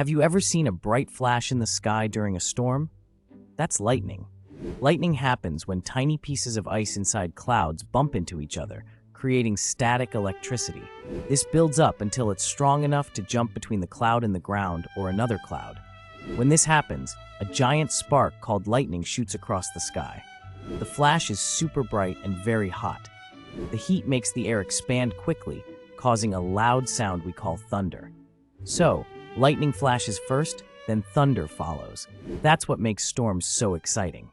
Have you ever seen a bright flash in the sky during a storm? That's lightning. Lightning happens when tiny pieces of ice inside clouds bump into each other, creating static electricity. This builds up until it's strong enough to jump between the cloud and the ground or another cloud. When this happens, a giant spark called lightning shoots across the sky. The flash is super bright and very hot. The heat makes the air expand quickly, causing a loud sound we call thunder. So, lightning flashes first, then thunder follows. That's what makes storms so exciting.